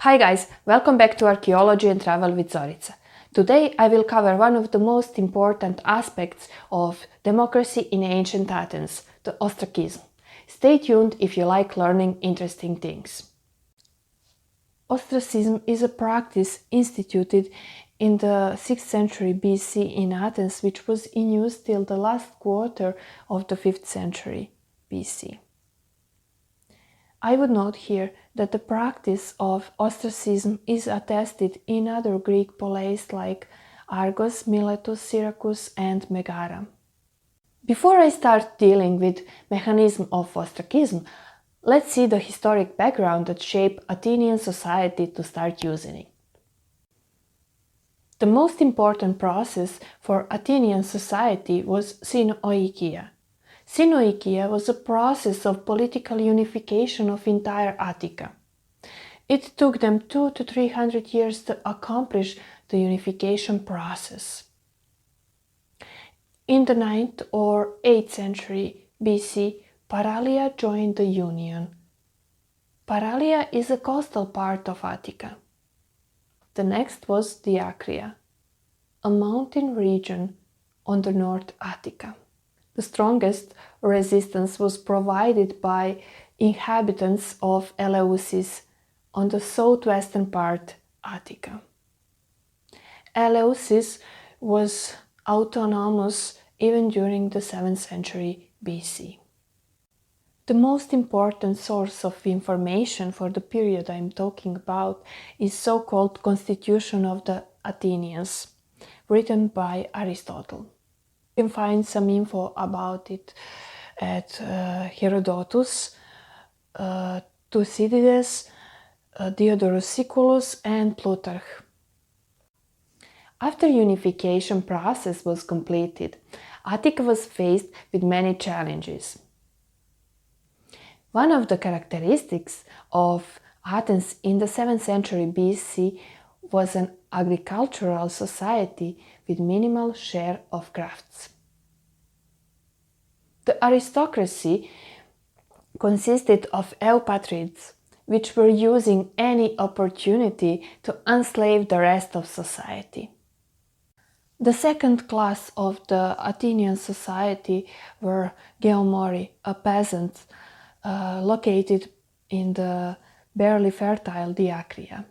Hi guys, welcome back to Archaeology and Travel with Zorica. Today I will cover one of the most important aspects of democracy in ancient Athens, the Ostracism. Stay tuned if you like learning interesting things. Ostracism is a practice instituted in the 6th century BC in Athens, which was in use till the last quarter of the 5th century BC. I would note here that the practice of ostracism is attested in other Greek poleis like Argos, Miletus, Syracuse and Megara. Before I start dealing with mechanism of ostracism, let's see the historic background that shaped Athenian society to start using it. The most important process for Athenian society was synoekia. Synoekia was a process of political unification of entire Attica. It took them 200 to 300 years to accomplish the unification process. In the 9th or 8th century BC, Paralia joined the union. Paralia is a coastal part of Attica. The next was Diacria, a mountain region on the North Attica. The strongest resistance was provided by inhabitants of Eleusis on the southwestern part Attica. Eleusis was autonomous even during the 7th century BC. The most important source of information for the period I'm talking about is so-called Constitution of the Athenians, written by Aristotle. You can find some info about it at Herodotus, Thucydides, Diodorus Siculus and Plutarch. After unification process was completed, Attica was faced with many challenges. One of the characteristics of Athens in the 7th century BC was an agricultural society with minimal share of crafts. The aristocracy consisted of eupatrids, which were using any opportunity to enslave the rest of society. The second class of the Athenian society were geomori, a peasant located in the barely fertile Diacria.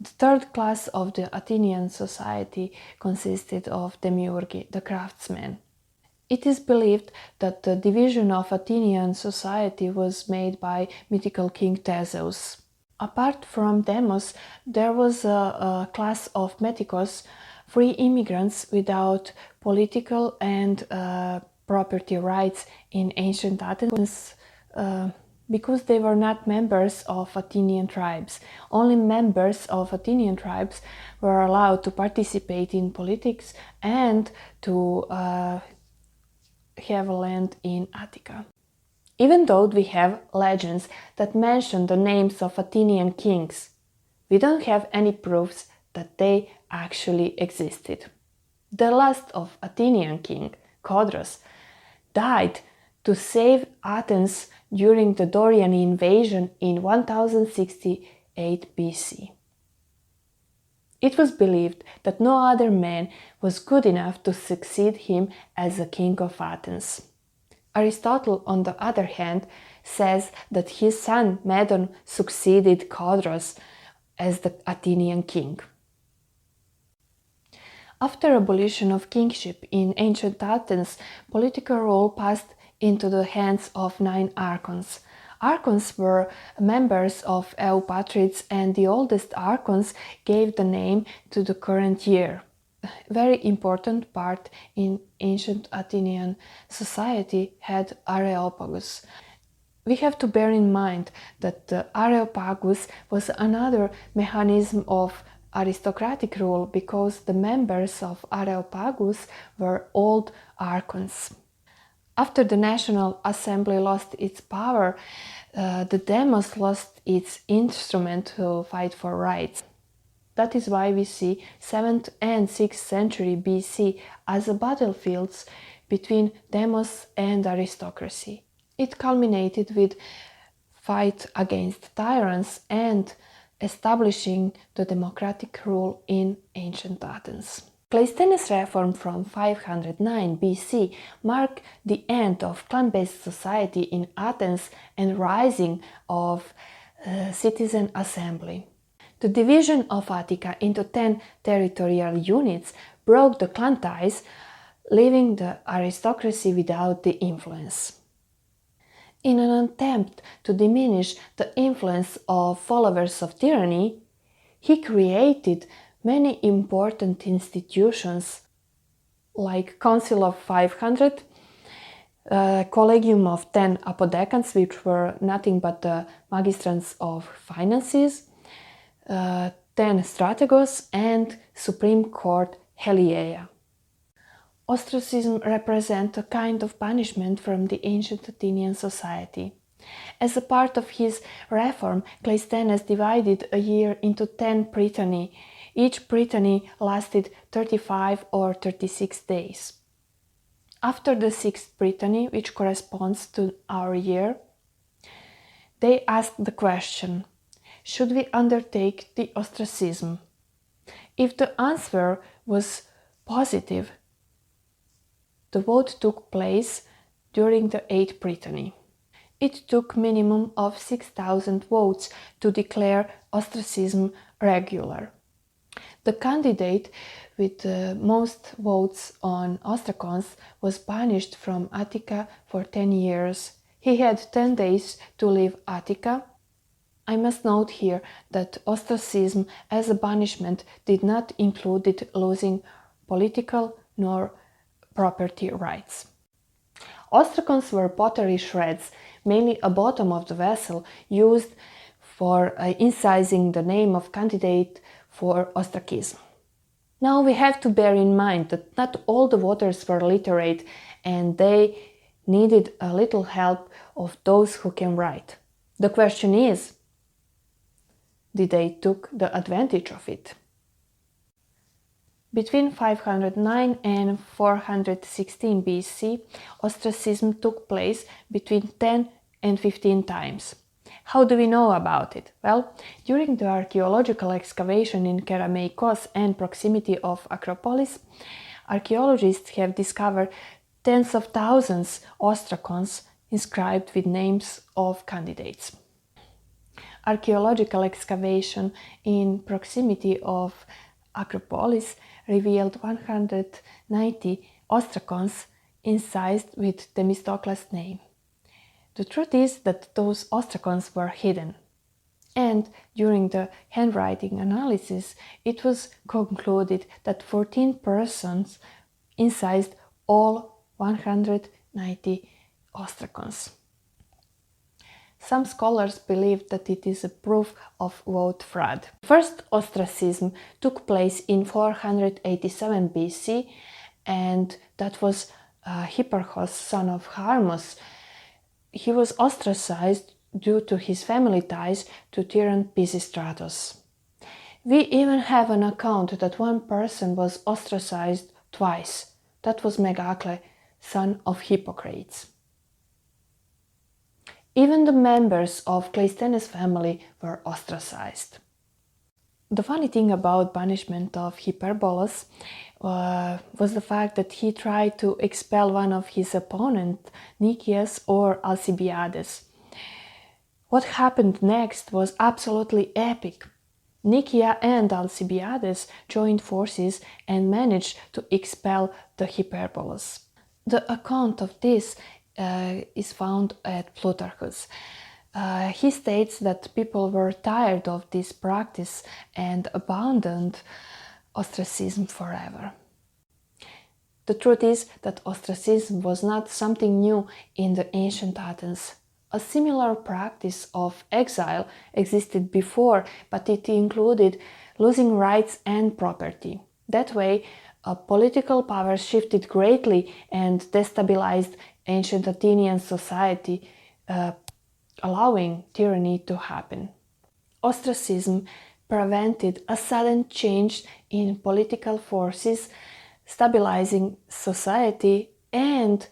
The third class of the Athenian society consisted of demiurgi, the craftsmen. It is believed that the division of Athenian society was made by mythical king Theseus. Apart from demos, there was a class of metikos, free immigrants without political and property rights in ancient Athens, because they were not members of Athenian tribes. Only members of Athenian tribes were allowed to participate in politics and to have land in Attica. Even though we have legends that mention the names of Athenian kings, we don't have any proofs that they actually existed. The last of Athenian king, Codrus, died to save Athens during the Dorian invasion in 1068 BC. It was believed that no other man was good enough to succeed him as a king of Athens. Aristotle, on the other hand, says that his son Medon succeeded Codrus as the Athenian king. After abolition of kingship in ancient Athens, political rule passed into the hands of 9 archons. Archons were members of eupatrids, and the oldest archons gave the name to the current year. A very important part in ancient Athenian society had areopagus. We have to bear in mind that the areopagus was another mechanism of aristocratic rule, because the members of areopagus were old archons. After the National Assembly lost its power, the demos lost its instrument to fight for rights. That is why we see 7th and 6th century BC as battlefields between demos and aristocracy. It culminated with fight against tyrants and establishing the democratic rule in ancient Athens. Cleisthenes' reform from 509 BC marked the end of clan-based society in Athens and rising of citizen assembly. The division of Attica into 10 territorial units broke the clan ties, leaving the aristocracy without the influence. In an attempt to diminish the influence of followers of tyranny, he created many important institutions like Council of 500, Collegium of 10 Apodecans, which were nothing but the magistrants of finances, 10 Strategos, and Supreme Court Heliaea. Ostracism represents a kind of punishment from the ancient Athenian society. As a part of his reform, Cleisthenes divided a year into 10 prytany. Each prytany lasted 35 or 36 days. After the 6th prytany, which corresponds to our year, they asked the question, should we undertake the ostracism? If the answer was positive, the vote took place during the 8th prytany. It took minimum of 6,000 votes to declare ostracism regular. The candidate with the most votes on ostracons was banished from Attica for 10 years. He had 10 days to leave Attica. I must note here that ostracism as a banishment did not include losing political nor property rights. Ostracons were pottery shreds, mainly a bottom of the vessel, used for incising the name of candidate for ostracism. Now we have to bear in mind that not all the voters were literate and they needed a little help of those who can write. The question is, did they took the advantage of it? Between 509 and 416 BC, ostracism took place between 10 and 15 times. How do we know about it? Well, during the archaeological excavation in Kerameikos and proximity of Acropolis, archaeologists have discovered tens of thousands ostracons inscribed with names of candidates. Archaeological excavation in proximity of Acropolis revealed 190 ostracons incised with Themistocles' name. The truth is that those ostracons were hidden, and during the handwriting analysis it was concluded that 14 persons incised all 190 ostracons. Some scholars believe that it is a proof of vote fraud. First ostracism took place in 487 BC, and that was Hipparchus, son of Harmos. He was ostracized due to his family ties to tyrant Pisistratos. We even have an account that one person was ostracized twice. That was Megacle, son of Hippocrates. Even the members of Cleisthenes' family were ostracized. The funny thing about banishment of Hyperbolus was the fact that he tried to expel one of his opponents, Nicias or Alcibiades. What happened next was absolutely epic. Nicia and Alcibiades joined forces and managed to expel the Hyperbolus. The account of this is found at Plutarchus. He states that people were tired of this practice and abandoned ostracism forever. The truth is that ostracism was not something new in the ancient Athens. A similar practice of exile existed before, but it included losing rights and property. That way, political power shifted greatly and destabilized ancient Athenian society, allowing tyranny to happen. Ostracism prevented a sudden change in political forces, stabilizing society and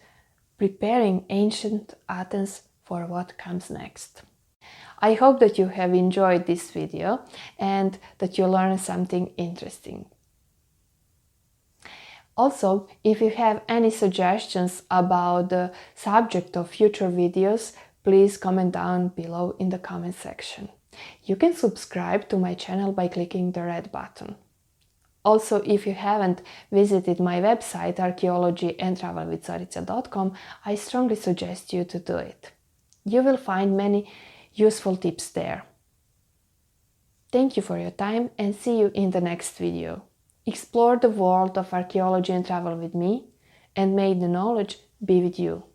preparing ancient Athens for what comes next. I hope that you have enjoyed this video and that you learned something interesting. Also, if you have any suggestions about the subject of future videos, please comment down below in the comment section. You can subscribe to my channel by clicking the red button. Also, if you haven't visited my website archaeologyandtravelwithzorica.com, I strongly suggest you to do it. You will find many useful tips there. Thank you for your time and see you in the next video. Explore the world of archaeology and travel with me, and may the knowledge be with you.